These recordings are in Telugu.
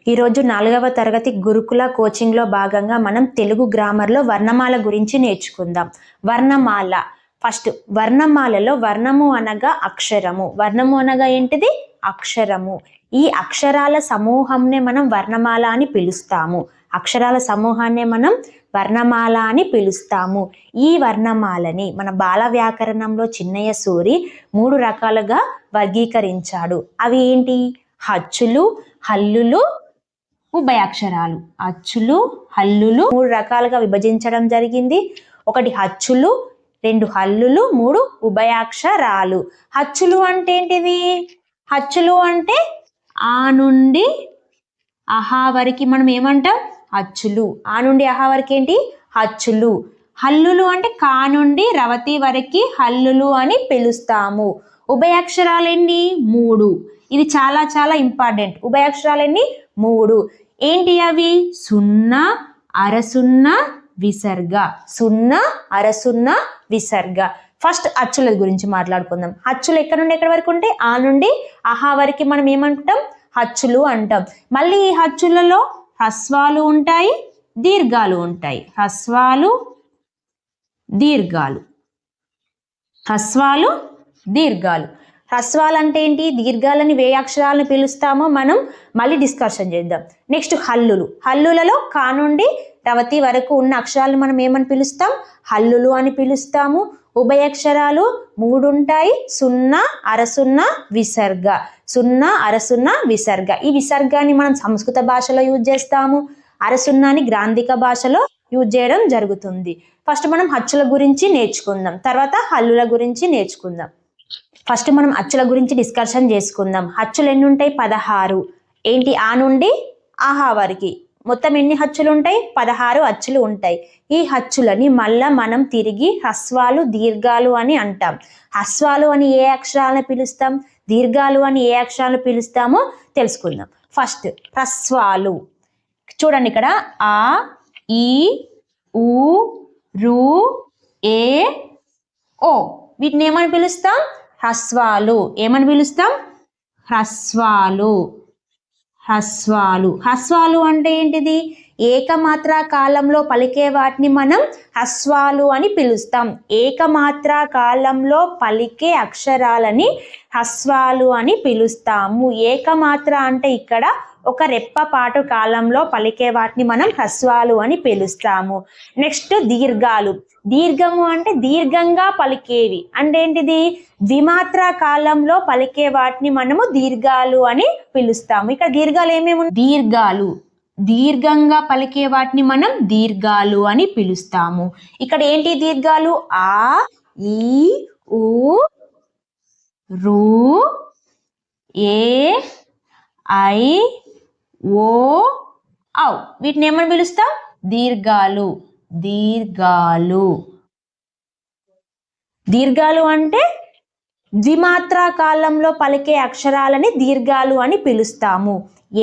ఈరోజు 4వ తరగతి గురుకుల కోచింగ్లో భాగంగా మనం తెలుగు గ్రామర్లో వర్ణమాల గురించి నేర్చుకుందాం. వర్ణమాల. ఫస్ట్ వర్ణమాలలో వర్ణము అనగా అక్షరము. వర్ణము అనగా ఏంటిది? అక్షరము. ఈ అక్షరాల సమూహంనే మనం వర్ణమాల అని పిలుస్తాము. అక్షరాల సమూహాన్నే మనం వర్ణమాల అని పిలుస్తాము. ఈ వర్ణమాలని మన బాల వ్యాకరణంలో చిన్నయ్య సూరి 3 రకాలుగా వర్గీకరించాడు. అవి ఏంటి? హచ్చులు, హల్లులు, ఉభయాక్షరాలు. అచ్చులు, హల్లులు 3 రకాలుగా విభజించడం జరిగింది. 1 హచ్చులు, 2 హల్లులు, 3 ఉభయాక్షరాలు. హచ్చులు అంటే ఏంటిది? హచ్చులు అంటే ఆ నుండి అహా వరకు మనం ఏమంటాం? హచ్చులు. ఆ నుండి అహా వరకు ఏంటి? హచ్చులు. హల్లులు అంటే కా నుండి రవతి వరకు హల్లులు అని పిలుస్తాము. ఉభయాక్షరాలు ఎన్ని? 3. ఇది చాలా చాలా ఇంపార్టెంట్. ఉభయాక్షరాలు ఎన్ని? 3. ఏంటి అవి? 0, అరసున్న, విసర్గ. 0, అరసున్న, విసర్గ. ఫస్ట్ అచ్చుల గురించి మాట్లాడుకుందాం. హచ్చులు ఎక్కడ నుండి ఎక్కడి వరకు ఉంటాయి? ఆ నుండి అహా వరకు మనం ఏమంటాం? హచ్చులు అంటాం. మళ్ళీ ఈ హచ్చులలో హ్రస్వాలు ఉంటాయి, దీర్ఘాలు ఉంటాయి. హ్రస్వాలు, దీర్ఘాలు. హ్రస్వాలు, దీర్ఘాలు. హ్రస్వాలు అంటే ఏంటి? దీర్ఘాలని వే అక్షరాలను పిలుస్తామో మనం మళ్ళీ డిస్కషన్ చేద్దాం. నెక్స్ట్ హల్లులు. హల్లులలో కా నుండి రవతి వరకు ఉన్న అక్షరాలను మనం ఏమని పిలుస్తాం? హల్లులు అని పిలుస్తాము. ఉభయాక్షరాలు 3 ఉంటాయి. 0, అరసున్న, విసర్గ. 0, అరసున్న, విసర్గ. ఈ విసర్గాన్ని మనం సంస్కృత భాషలో యూజ్ చేస్తాము. అరసున్నాని గ్రాంధిక భాషలో యూజ్ చేయడం జరుగుతుంది. ఫస్ట్ మనం హచ్చుల గురించి నేర్చుకుందాం, తర్వాత హల్లుల గురించి నేర్చుకుందాం. ఫస్ట్ మనం అచ్చుల గురించి డిస్కషన్ చేసుకుందాం. హచ్చులు ఎన్ని ఉంటాయి? 16. ఏంటి? ఆ నుండి ఆహా వరకు మొత్తం ఎన్ని హచ్చులు ఉంటాయి? 16 హచ్చులు ఉంటాయి. ఈ హచ్చులని మళ్ళా మనం తిరిగి హ్రస్వాలు, దీర్ఘాలు అని అంటాం. హ్రస్వాలు అని ఏ అక్షరాలను పిలుస్తాం? దీర్ఘాలు అని ఏ అక్షరాలను పిలుస్తామో తెలుసుకుందాం. ఫస్ట్ హ్రస్వాలు. చూడండి ఇక్కడ ఆ, ఈ, ఊ, రు, ఏ, ఓ. వీటిని ఏమని పిలుస్తాం? హ్రస్వాలు. ఏమని పిలుస్తాం? హ్రస్వాలు. హ్రస్వాలు. హ్రస్వాలు అంటే ఏంటిది? ఏకమాత్రా కాలంలో పలికే వాటిని మనం హ్రస్వాలు అని పిలుస్తాం. ఏకమాత్రా కాలంలో పలికే అక్షరాలని హ్రస్వాలు అని పిలుస్తాము. ఏకమాత్ర అంటే ఇక్కడ ఒక రెప్పపాటు కాలంలో పలికే వాటిని మనం హ్రస్వాలు అని పిలుస్తాము. నెక్స్ట్ దీర్ఘాలు. దీర్ఘము అంటే దీర్ఘంగా పలికేవి. అంటే ఏంటిది? ద్విమాత్రా కాలంలో పలికే వాటిని మనము దీర్ఘాలు అని పిలుస్తాము. ఇక్కడ దీర్ఘాలు ఏమేమి? దీర్ఘాలు దీర్ఘంగా పలికే వాటిని మనం దీర్ఘాలు అని పిలుస్తాము. ఇక్కడ ఏంటి దీర్ఘాలు? ఆ, ఈ, ఊ, రు, ఏ, ఐ, ఓ, ఔ. వీటిని ఏమని పిలుస్తాం? దీర్ఘాలు. దీర్ఘాలు. దీర్ఘాలు అంటే ద్విమాత్రా కాలంలో పలికే అక్షరాలని దీర్ఘాలు అని పిలుస్తాము.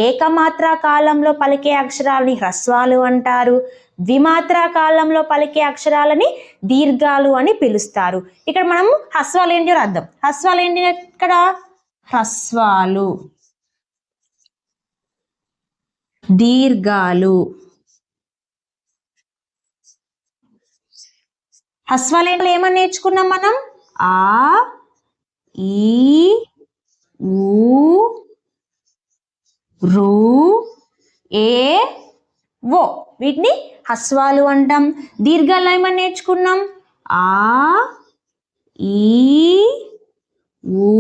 ఏకమాత్రా కాలంలో పలికే అక్షరాలని హ్రస్వాలు అంటారు. ద్విమాత్రా కాలంలో పలికే అక్షరాలని దీర్ఘాలు అని పిలుస్తారు. ఇక్కడ మనం హ్రస్వాలు ఏంటి అర్థం. హ్రస్వాలు ఏంటి? ఇక్కడ హ్రస్వాలు, దీర్ఘాలు. హ్రస్వాలు ఏంటి? ఏమని నేర్చుకున్నాం మనం? ఆ, ఈ, ఊ, రు, ఏ, ఓ. వీటిని హ్రస్వాలు అంటాం. దీర్ఘాలు ఏమని నేర్చుకున్నాం? ఆ, ఈ, ఊ,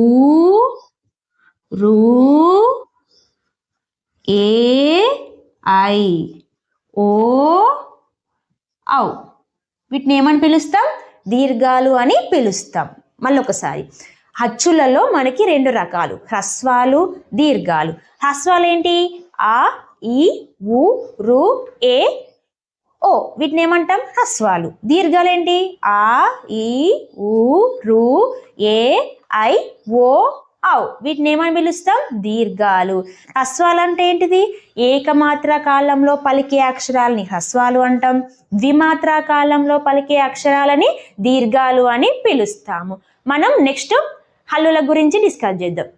రు, ఏ, ఐ, ఓ, ఔ. వీటిని ఏమని పిలుస్తాం? దీర్ఘాలు అని పిలుస్తాం. మళ్ళీ ఒకసారి, హచ్చులలో మనకి 2 రకాలు, హ్రస్వాలు, దీర్ఘాలు. హ్రస్వాలు ఏంటి? ఆ, ఈ, ఊ, రు, ఏ, ఓ. వీటిని ఏమంటాం? హ్రస్వాలు. దీర్ఘాలు ఏంటి? ఆ, ఈ, ఊ, రు, ఏ, ఐ, ఓ, ఔ. వీటిని ఏమని పిలుస్తాం? దీర్ఘాలు. హ్రస్వాలు అంటే ఏంటిది? ఏకమాత్రా కాలంలో పలికే అక్షరాలని హ్రస్వాలు అంటాం. ద్విమాత్రా కాలంలో పలికే అక్షరాలని దీర్ఘాలు అని పిలుస్తాము. మనం నెక్స్ట్ హల్లుల గురించి డిస్కస్ చేద్దాం.